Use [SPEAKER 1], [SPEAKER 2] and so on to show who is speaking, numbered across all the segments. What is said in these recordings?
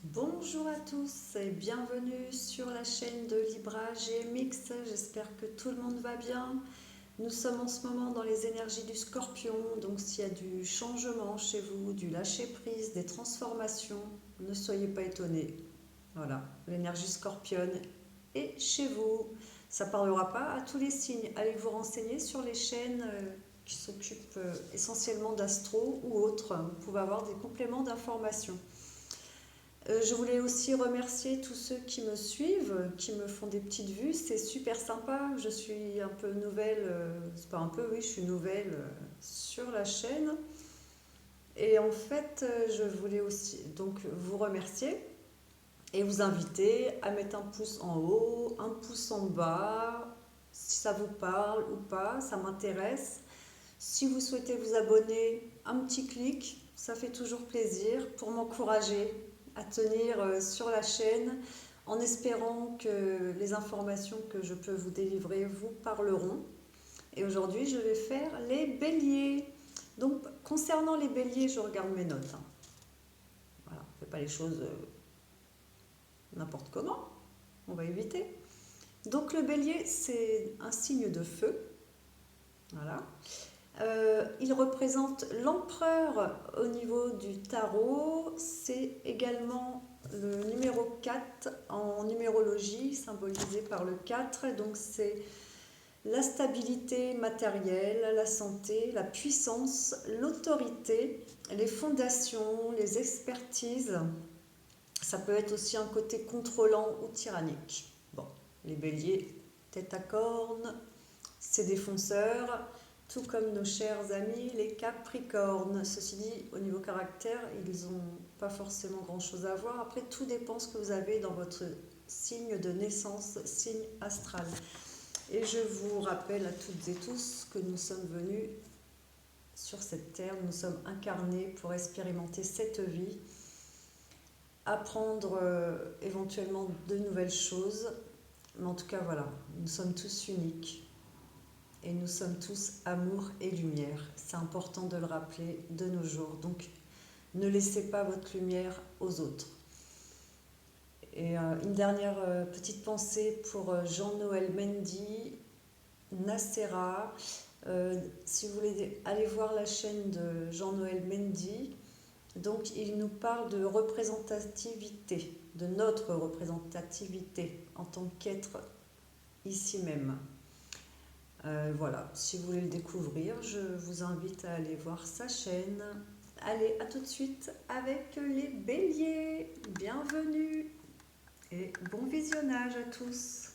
[SPEAKER 1] Bonjour à tous et bienvenue sur la chaîne de Libra GMX. J'espère que tout le monde va bien. Nous sommes en ce moment dans les énergies du Scorpion, donc s'il y a du changement chez vous, du lâcher-prise, des transformations, ne soyez pas étonnés. Voilà, l'énergie scorpionne est chez vous. Ça ne parlera pas à tous les signes. Allez vous renseigner sur les chaînes qui s'occupent essentiellement d'astro ou autres. Vous pouvez avoir des compléments d'informations. Je voulais aussi remercier tous ceux qui me suivent, qui me font des petites vues. C'est super sympa. Je suis un peu nouvelle, c'est pas un peu, oui, je suis nouvelle sur la chaîne. Et en fait, je voulais aussi donc vous remercier et vous inviter à mettre un pouce en haut, un pouce en bas, si ça vous parle ou pas, ça m'intéresse. Si vous souhaitez vous abonner, un petit clic, ça fait toujours plaisir pour m'encourager à tenir sur la chaîne en espérant que les informations que je peux vous délivrer vous parleront. Et aujourd'hui, je vais faire les béliers. Donc, concernant les béliers, je regarde mes notes. Voilà, on ne fait pas les choses n'importe comment, on va éviter. Donc, le bélier, c'est un signe de feu. Voilà. Il représente l'empereur au niveau du tarot. C'est également le numéro 4 en numérologie, symbolisé par le 4. Donc c'est la stabilité matérielle, la santé, la puissance, l'autorité, les fondations, les expertises. Ça peut être aussi un côté contrôlant ou tyrannique. Bon, les béliers, tête à cornes, c'est des fonceurs, tout comme nos chers amis les capricornes. Ceci dit, au niveau caractère, ils n'ont pas forcément grand-chose à voir. Après, tout dépend ce que vous avez dans votre signe de naissance, signe astral. Et je vous rappelle à toutes et tous que nous sommes venus sur cette terre, nous sommes incarnés pour expérimenter cette vie, apprendre éventuellement de nouvelles choses. Mais en tout cas, voilà, nous sommes tous uniques. Et nous sommes tous amour et lumière. C'est important de le rappeler de nos jours. Donc, ne laissez pas votre lumière aux autres. Et une dernière petite pensée pour Jean-Noël Mendy, Nacera. Si vous voulez aller voir la chaîne de Jean-Noël Mendy, donc il nous parle de représentativité, de notre représentativité en tant qu'être ici même. Voilà, si vous voulez le découvrir, je vous invite à aller voir sa chaîne. Allez, à tout de suite avec les béliers. Bienvenue et bon visionnage à tous.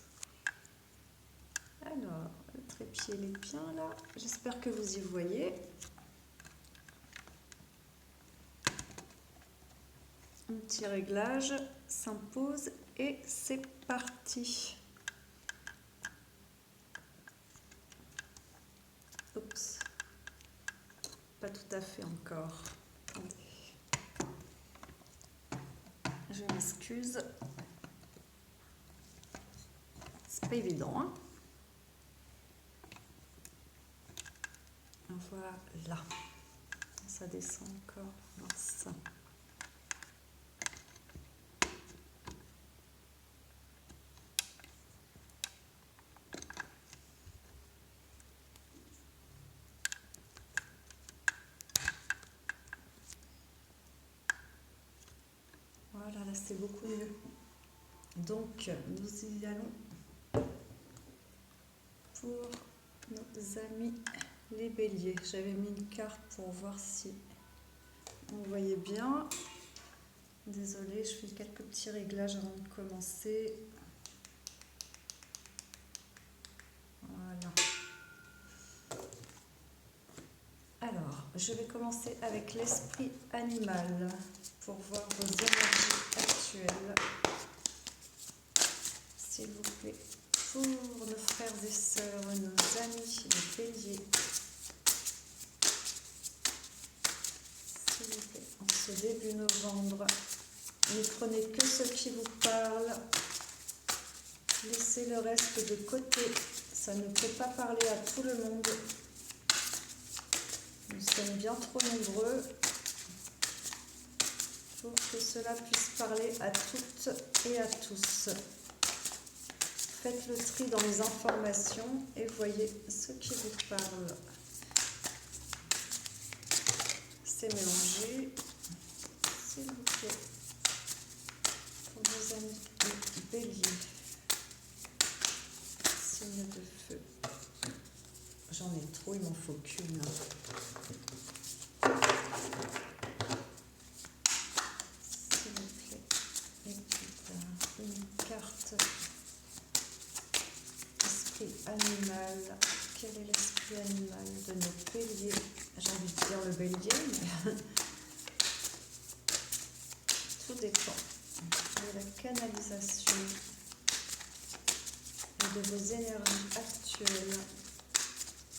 [SPEAKER 1] Alors, le trépied il est bien là. J'espère que vous y voyez. Un petit réglage s'impose et c'est parti. Oups, pas tout à fait encore. Attendez. Je m'excuse. C'est pas évident, hein? Voilà. Ça descend encore. Mince. Voilà, là c'est beaucoup mieux. Donc, nous y allons pour nos amis les béliers. J'avais mis une carte pour voir si on voyait bien. Désolée, je fais quelques petits réglages avant de commencer. Voilà. Alors, je vais commencer avec l'esprit animal pour voir vos énergies actuelles. S'il vous plaît, pour nos frères et sœurs, nos amis les béliers. S'il vous plaît, en ce début novembre, ne prenez que ce qui vous parle. Laissez le reste de côté. Ça ne peut pas parler à tout le monde. Nous sommes bien trop nombreux. pour que cela puisse parler à toutes et à tous. Faites le tri dans les informations et voyez ce qui vous parle. C'est mélangé, s'il vous plaît, pour nos amis de Bélier. Signe de feu. J'en ai trop, il m'en faut qu'une. S'il vous plaît. Et putain, une carte. Esprit animal. Quel est l'esprit animal de nos béliers? J'ai envie de dire le bélier, mais tout dépend de la canalisation et de vos énergies actuelles.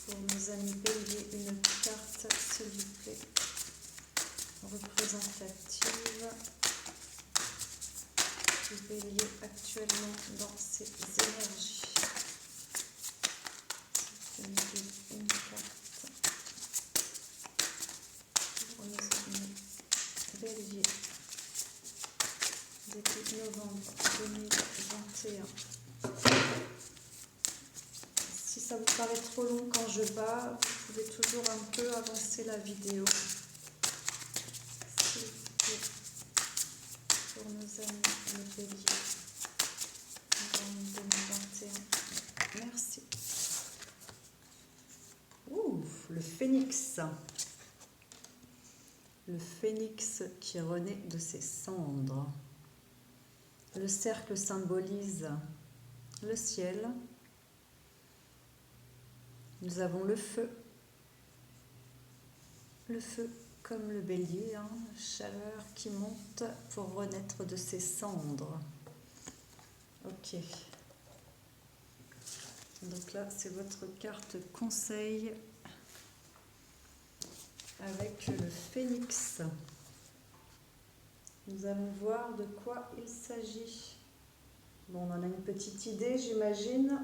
[SPEAKER 1] Pour nos amis béliers, une carte, s'il vous plaît, représentative du bélier actuellement dans ses énergies. Une carte pour nos amis bélier début novembre 2021. Si ça vous paraît trop long quand je bats, vous pouvez toujours un peu avancer la vidéo. S'il vous plaît, pour nos amis les béliers en 2021. Merci. Ouh, le phénix. Le phénix qui renaît de ses cendres. Le cercle symbolise le ciel. Nous avons le feu comme le bélier, hein, chaleur qui monte pour renaître de ses cendres. Ok. Donc là, c'est votre carte conseil avec le phénix. Nous allons voir de quoi il s'agit. Bon, on en a une petite idée, j'imagine.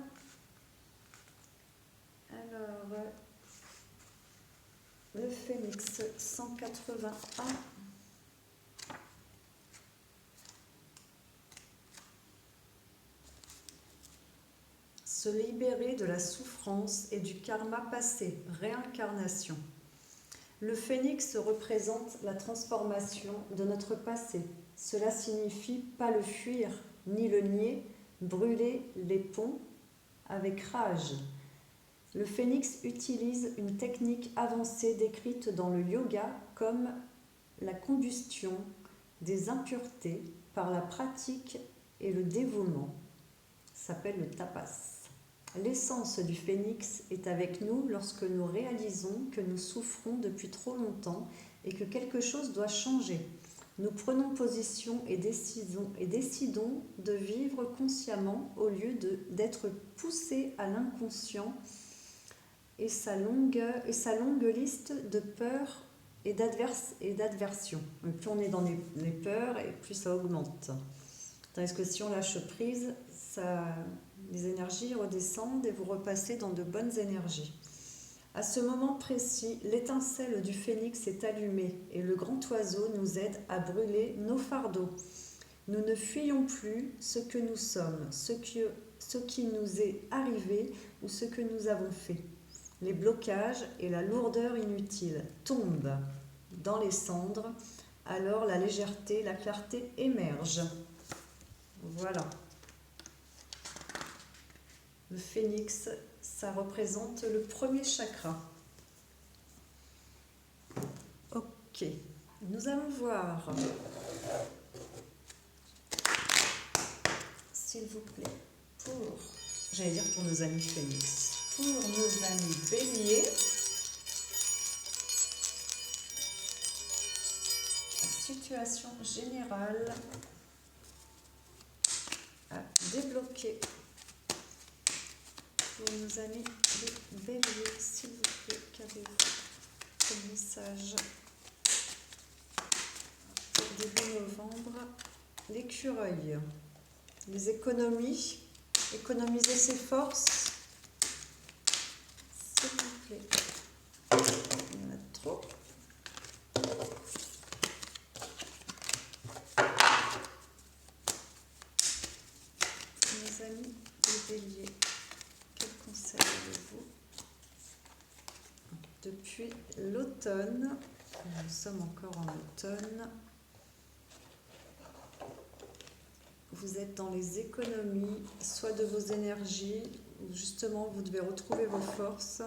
[SPEAKER 1] Alors, le phénix 181. Se libérer de la souffrance et du karma passé, réincarnation. Le phénix représente la transformation de notre passé. Cela signifie pas le fuir, ni le nier, brûler les ponts avec rage. Le phénix utilise une technique avancée décrite dans le yoga comme la combustion des impuretés par la pratique et le dévouement. Ça s'appelle le tapas. L'essence du phénix est avec nous lorsque nous réalisons que nous souffrons depuis trop longtemps et que quelque chose doit changer. Nous prenons position et décidons de vivre consciemment au lieu d'être poussés à l'inconscient et sa longue liste de peurs et d'adversions. Plus on est dans les peurs, et plus ça augmente. Tandis que si on lâche prise, les énergies redescendent et vous repassez dans de bonnes énergies. À ce moment précis, l'étincelle du phénix est allumée et le grand oiseau nous aide à brûler nos fardeaux. Nous ne fuyons plus ce que nous sommes, ce qui nous est arrivé ou ce que nous avons fait. Les blocages et la lourdeur inutile tombent dans les cendres, alors la légèreté, la clarté émergent. Voilà. Le phénix, ça représente le premier chakra. Ok, nous allons voir, s'il vous plaît, j'allais dire pour nos amis phénix, pour nos amis béliers, situation générale à débloquer. Pour nos amis des béliers, s'il vous plaît, qu'avez-vous comme message pour début novembre? L'écureuil, les économies, économiser ses forces, s'il vous plaît. Il y en a trop. depuis l'automne. Nous sommes encore en automne. Vous êtes dans les économies, soit de vos énergies, ou justement vous devez retrouver vos forces,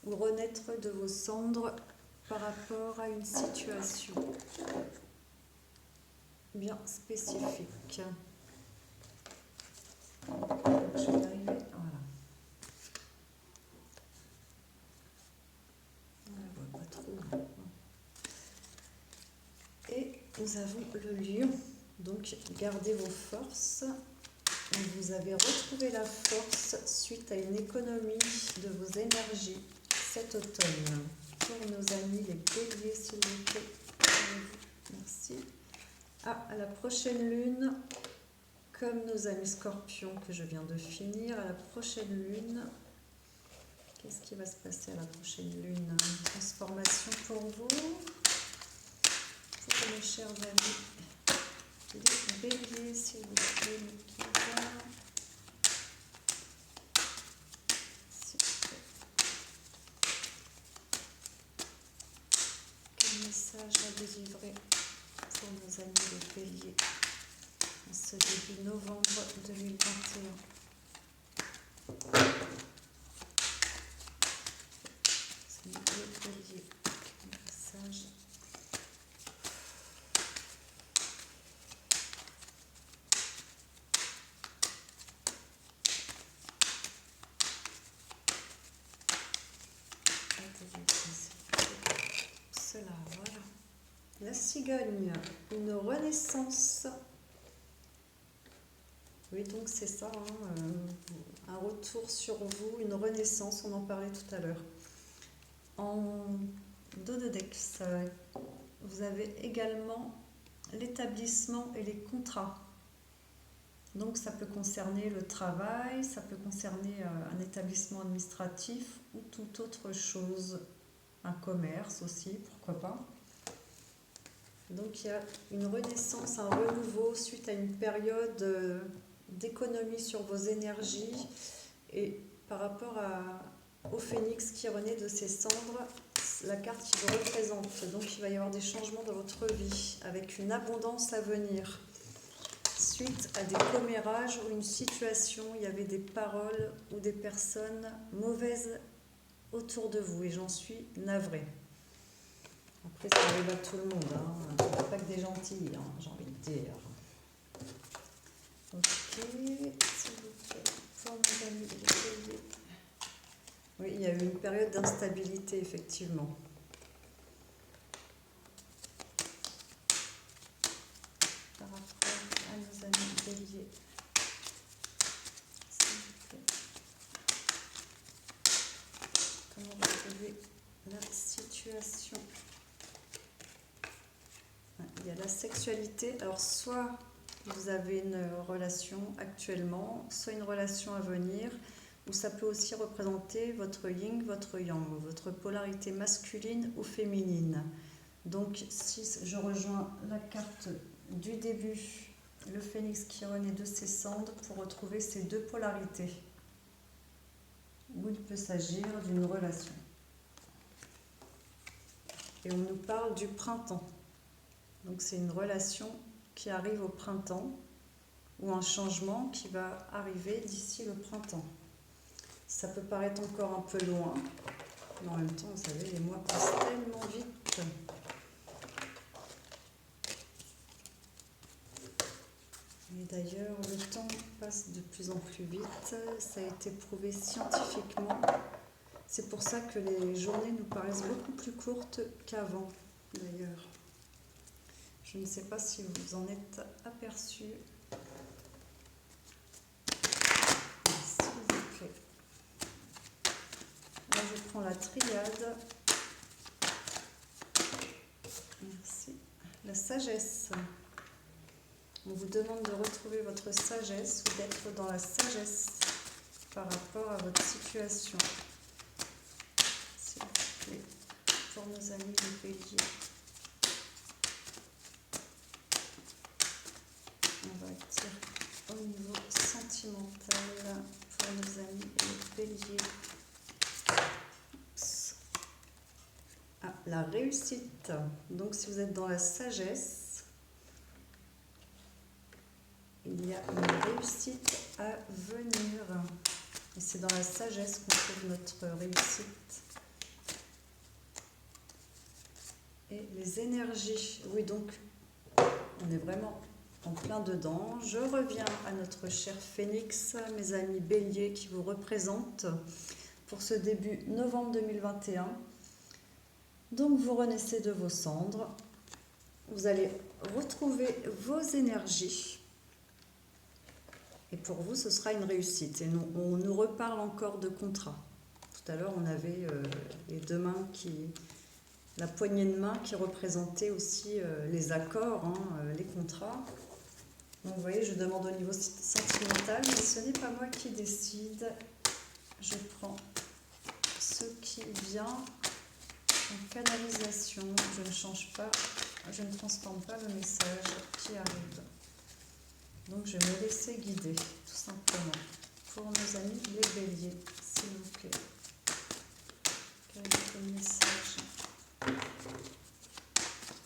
[SPEAKER 1] ou renaître de vos cendres par rapport à une situation bien spécifique. Je vais y arriver, voilà. On la voit pas trop. Et nous avons le lion. Donc gardez vos forces. Vous avez retrouvé la force suite à une économie de vos énergies cet automne. Pour nos amis les béliers, s'il vous plaît. Merci. À la prochaine lune, comme nos amis scorpions que je viens de finir, à la prochaine lune, qu'est-ce qui va se passer à la prochaine lune? Une transformation pour vous, pour mes chers amis. Les béliers, s'il vous plaît, quel message à délivrer pour nos amis les béliers en ce début novembre 2021? C'est les béliers, message. Cela, voilà. La cigogne, une renaissance. Oui, donc c'est ça, hein, un retour sur vous, une renaissance, on en parlait tout à l'heure. En dos de deck, vous avez également l'établissement et les contrats. Donc ça peut concerner le travail, ça peut concerner un établissement administratif ou toute autre chose, un commerce aussi, pourquoi pas. Donc il y a une renaissance, un renouveau suite à une période d'économie sur vos énergies et par rapport au phénix qui renaît de ses cendres, la carte qui vous représente. Donc il va y avoir des changements dans votre vie avec une abondance à venir. Suite à des commérages ou une situation, il y avait des paroles ou des personnes mauvaises autour de vous et j'en suis navrée. Après, ça arrive à tout le monde, hein. Pas que des gentils, hein, j'ai envie de dire. Ok, s'il vous plaît, pour mes amis les béliers. Oui, il y a eu une période d'instabilité, effectivement. Par rapport à nos amis béliers. S'il vous plaît. Comment retrouver la situation? Il y a la sexualité. Alors, soit vous avez une relation actuellement, soit une relation à venir, ou ça peut aussi représenter votre yin, votre yang, votre polarité masculine ou féminine. Donc, si je rejoins la carte du début, le phénix qui renaît de ses cendres, pour retrouver ces deux polarités, où il peut s'agir d'une relation. Et on nous parle du printemps. Donc c'est une relation qui arrive au printemps ou un changement qui va arriver d'ici le printemps. Ça peut paraître encore un peu loin, mais en même temps, vous savez, les mois passent tellement vite. Et d'ailleurs, le temps passe de plus en plus vite. Ça a été prouvé scientifiquement. C'est pour ça que les journées nous paraissent beaucoup plus courtes qu'avant, d'ailleurs. Je ne sais pas si vous en êtes aperçu. S'il vous plaît. Là, je prends la triade. Merci. La sagesse. On vous demande de retrouver votre sagesse ou d'être dans la sagesse par rapport à votre situation. S'il vous plaît. Pour nos amis les béliers. On va dire au niveau sentimental pour nos amis les béliers. la réussite. Donc si vous êtes dans la sagesse, il y a une réussite à venir. Et c'est dans la sagesse qu'on trouve notre réussite. Et les énergies, oui, donc on est vraiment en plein dedans. Je reviens à notre cher Phénix, mes amis béliers qui vous représentent pour ce début novembre 2021. Donc vous renaissez de vos cendres, vous allez retrouver vos énergies. Et pour vous, ce sera une réussite. Et on nous reparle encore de contrat. Tout à l'heure, on avait les deux mains la poignée de main qui représentait aussi les accords, les contrats. Donc vous voyez, je demande au niveau sentimental, mais ce n'est pas moi qui décide. Je prends ce qui vient en canalisation. Je ne change pas, je ne transforme pas le message qui arrive. Donc je vais me laisser guider, tout simplement. Pour nos amis les béliers, s'il vous plaît. Quel est le message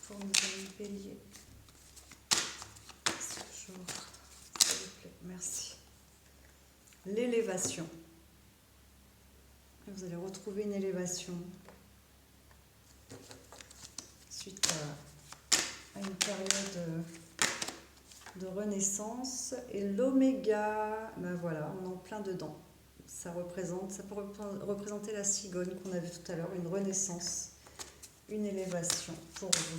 [SPEAKER 1] pour nos amis béliers ce jour, s'il vous plaît, merci. L'élévation. Vous allez retrouver une élévation suite à une période de renaissance. Et l'oméga, ben voilà, on est en plein dedans. Ça peut représenter la cigogne qu'on a vu tout à l'heure, une renaissance, une élévation pour vous.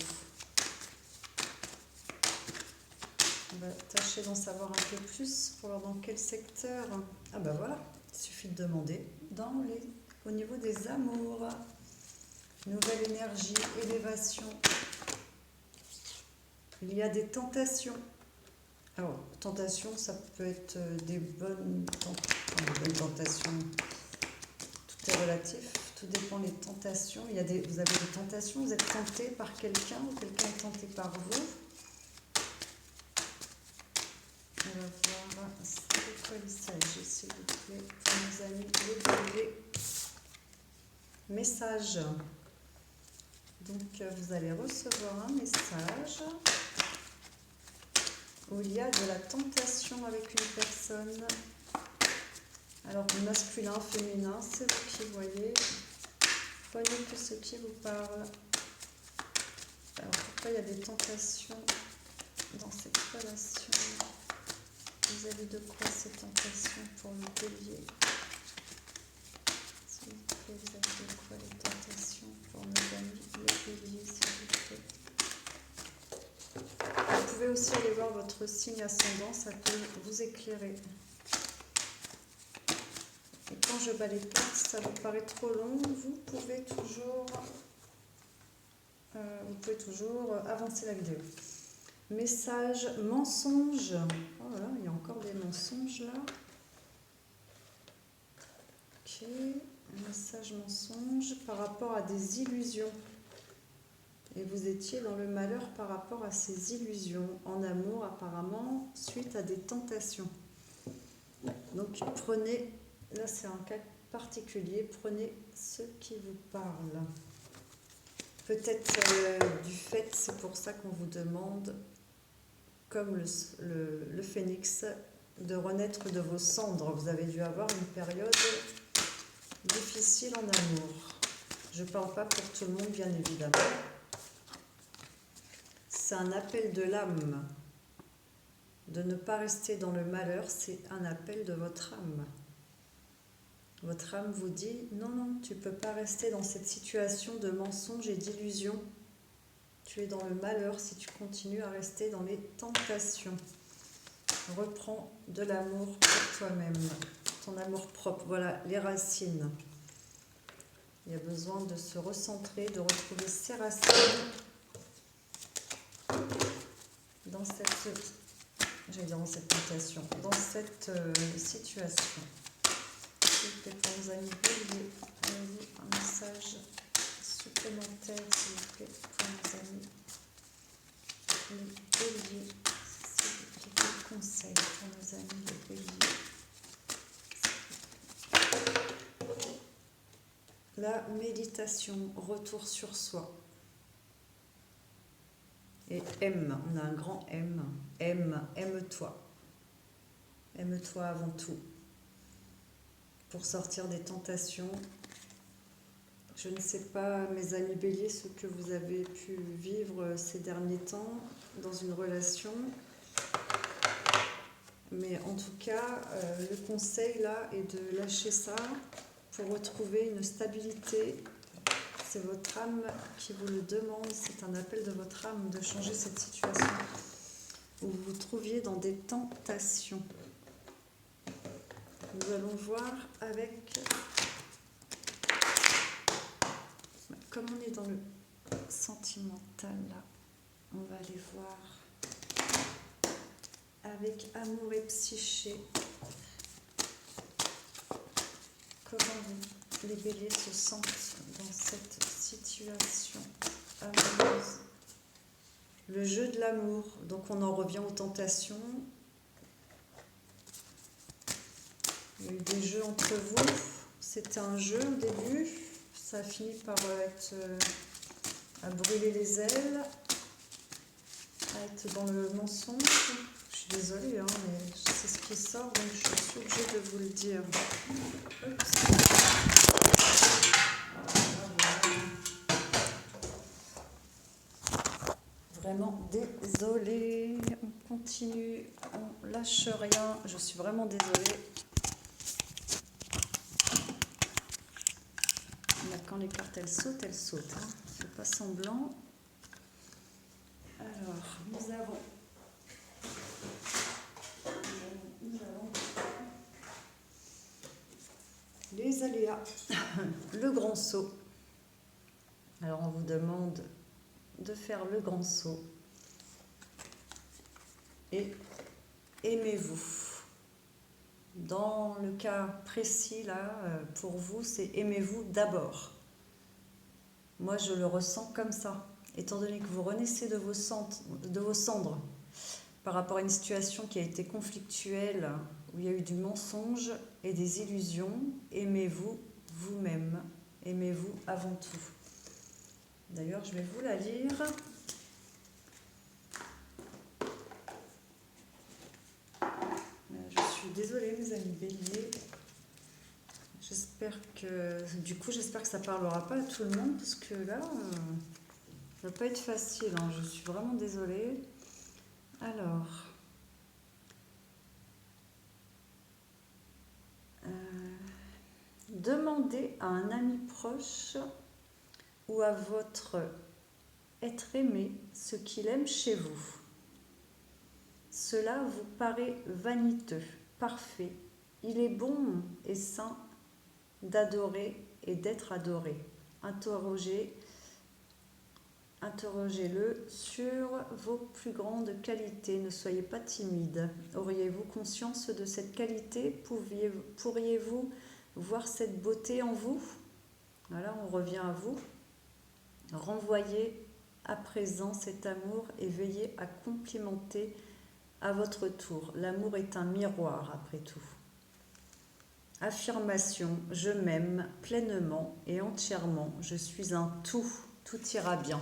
[SPEAKER 1] On va tâcher d'en savoir un peu plus pour voir dans quel secteur. Ah ben voilà, il suffit de demander. Au niveau des amours, nouvelle énergie, élévation. Il y a des tentations. Alors, tentations, ça peut être des bonnes tentations. Tout est relatif, tout dépend des tentations. Vous avez des tentations, vous êtes tenté par quelqu'un ou quelqu'un est tenté par vous. On va voir de quoi il s'agit, s'il vous plaît, pour nos amis les béliers. Message. Donc, vous allez recevoir un message où il y a de la tentation avec une personne. Alors, masculin, féminin, c'est vous qui voyez. Voyez que ce qui vous parle. Alors, pourquoi il y a des tentations dans cette relation? Vous avez de quoi ces tentations pour le bélier? S'il vous plaît, vous avez de quoi les tentations pour nos amis les béliers, s'il vous plaît? Vous pouvez aussi aller voir votre signe ascendant, ça peut vous éclairer. Et quand je bats les cartes, ça vous paraît trop long, vous pouvez toujours avancer la vidéo. Message, mensonge. Oh là, il y a encore des mensonges là. Ok, message mensonge par rapport à des illusions. Et vous étiez dans le malheur par rapport à ces illusions, en amour apparemment, suite à des tentations. Donc prenez, là c'est un cas particulier, prenez ce qui vous parle. Peut-être du fait, c'est pour ça qu'on vous demande, comme le phénix, de renaître de vos cendres. Vous avez dû avoir une période difficile en amour. Je ne parle pas pour tout le monde, bien évidemment. C'est un appel de l'âme. De ne pas rester dans le malheur, c'est un appel de votre âme. Votre âme vous dit, non, tu ne peux pas rester dans cette situation de mensonge et d'illusion. Tu es dans le malheur si tu continues à rester dans les tentations. Reprends de l'amour pour toi-même, ton amour propre. Voilà, les racines. Il y a besoin de se recentrer, de retrouver ses racines dans cette tentation, dans cette situation. S'il vous plaît, pour nos amis béliers, un message supplémentaire, s'il vous plaît, pour nos amis les béliers. Quel conseil pour nos amis les béliers? la méditation, retour sur soi. Et aime, on a un grand M. Aime-toi. Aime-toi avant tout. Pour sortir des tentations. Je ne sais pas, mes amis béliers, ce que vous avez pu vivre ces derniers temps dans une relation. Mais en tout cas, le conseil là est de lâcher ça pour retrouver une stabilité. C'est votre âme qui vous le demande, c'est un appel de votre âme de changer cette situation où vous vous trouviez dans des tentations. Nous allons voir avec, comme on est dans le sentimental là, on va aller voir avec amour et psyché comment les béliers se sentent dans cette situation amoureuse. Le jeu de l'amour, donc on en revient aux tentations. Il y a eu des jeux entre vous, c'était un jeu au début, ça a fini par être à brûler les ailes, à être dans le mensonge. Je suis désolée, hein, mais c'est ce qui sort, donc je suis obligée de vous le dire. Vraiment désolée, on continue, on lâche rien, je suis vraiment désolée. Là, quand les cartes elles sautent, hein. Fais pas semblant. Alors, nous avons les aléas, le grand saut. Alors on vous demande de faire le grand saut et aimez-vous. Dans le cas précis là, pour vous, c'est aimez-vous d'abord. Moi je le ressens comme ça, étant donné que vous renaissez de vos cendres par rapport à une situation qui a été conflictuelle, où il y a eu du mensonge et des illusions. Aimez-vous vous-même, aimez-vous avant tout. D'ailleurs, je vais vous la lire. Je suis désolée, mes amis béliers. J'espère que ça parlera pas à tout le monde, parce que là, ça va pas être facile, hein. Je suis vraiment désolée. Alors, demandez à un ami proche ou à votre être aimé ce qu'il aime chez vous. Cela vous paraît vaniteux, parfait. Il est bon et sain d'adorer et d'être adoré. Interrogez-le sur vos plus grandes qualités. Ne soyez pas timide. Auriez-vous conscience de cette qualité? Pourriez-vous voir cette beauté en vous? Voilà, on revient à vous. Renvoyez à présent cet amour et veillez à complimenter à votre tour. L'amour est un miroir après tout. Affirmation, je m'aime pleinement et entièrement. Je suis un tout, tout ira bien.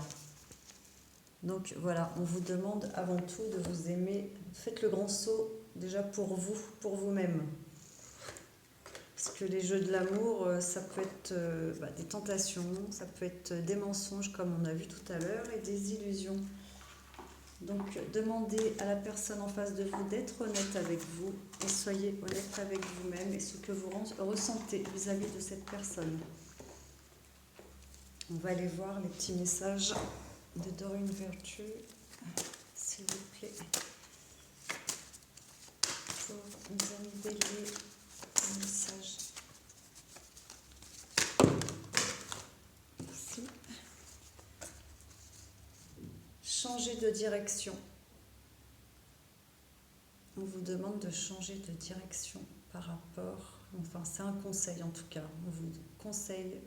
[SPEAKER 1] Donc voilà, on vous demande avant tout de vous aimer. Faites le grand saut déjà pour vous, pour vous-même. Parce que les jeux de l'amour, ça peut être des tentations, ça peut être des mensonges comme on a vu tout à l'heure et des illusions. Donc demandez à la personne en face de vous d'être honnête avec vous et soyez honnête avec vous-même et ce que vous ressentez vis-à-vis de cette personne. On va aller voir les petits messages de Doreen Virtue, s'il vous plaît. Pour nos amis béliers, un message. Merci. Changer de direction. On vous demande de changer de direction par rapport, enfin c'est un conseil en tout cas, on vous conseille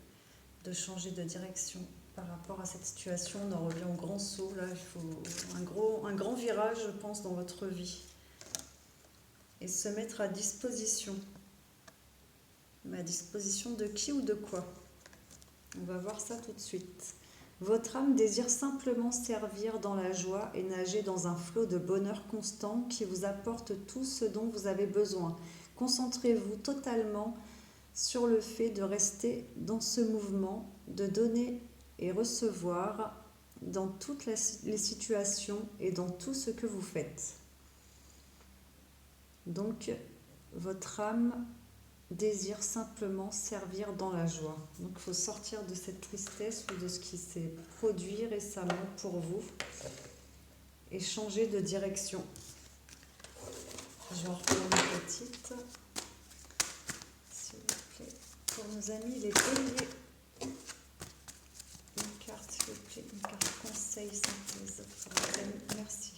[SPEAKER 1] de changer de direction par rapport à cette situation. On en revient au grand saut, là il faut un grand virage je pense dans votre vie et se mettre à disposition. Mais à disposition de qui ou de quoi? On va voir ça tout de suite. Votre âme désire simplement servir dans la joie et nager dans un flot de bonheur constant qui vous apporte tout ce dont vous avez besoin. Concentrez-vous totalement sur le fait de rester dans ce mouvement, de donner et recevoir dans toutes les situations et dans tout ce que vous faites. Donc, votre âme désire simplement servir dans la joie. Donc, il faut sortir de cette tristesse ou de ce qui s'est produit récemment pour vous et changer de direction. Je vais en reprendre une petite, s'il vous plaît, pour nos amis les béliers. Une carte, s'il vous plaît, une carte conseil, synthèse pour nos amis. Merci.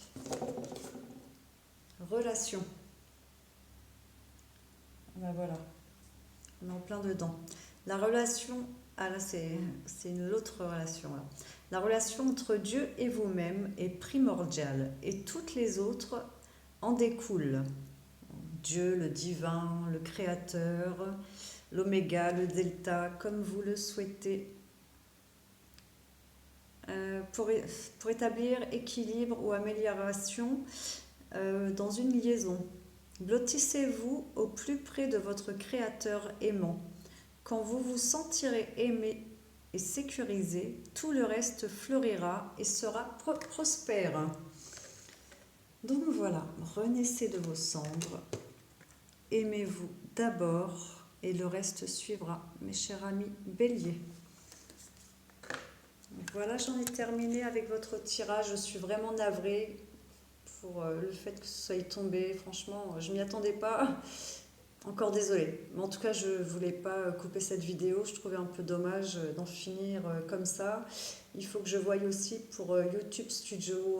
[SPEAKER 1] Relation. Ben voilà. On est en plein dedans. La relation, ah là c'est une autre relation là. La relation entre Dieu et vous-même est primordiale et toutes les autres en découlent. Dieu, le divin, le créateur, l'oméga, le delta, comme vous le souhaitez. Pour établir équilibre ou amélioration dans une liaison. Blottissez-vous au plus près de votre créateur aimant. Quand vous vous sentirez aimé et sécurisé, tout le reste fleurira et sera prospère. Donc voilà, renaissez de vos cendres, aimez-vous d'abord et le reste suivra, mes chers amis béliers. Voilà, j'en ai terminé avec votre tirage, je suis vraiment navrée pour le fait que ce soit tombé, franchement, je m'y attendais pas. Encore désolée, mais en tout cas je voulais pas couper cette vidéo, je trouvais un peu dommage d'en finir comme ça. Il faut que je voie aussi pour YouTube Studio,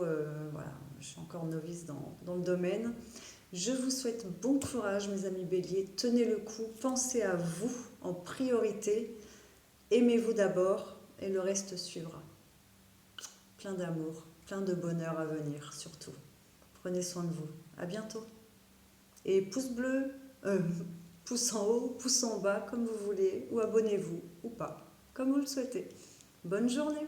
[SPEAKER 1] voilà, je suis encore novice dans le domaine. Je vous souhaite bon courage mes amis béliers, tenez le coup, pensez à vous en priorité, aimez-vous d'abord et le reste suivra. Plein d'amour, plein de bonheur à venir surtout. Prenez soin de vous, à bientôt. Et pouce bleu, pouce en haut, pouce en bas, comme vous voulez, ou abonnez-vous, ou pas, comme vous le souhaitez. Bonne journée!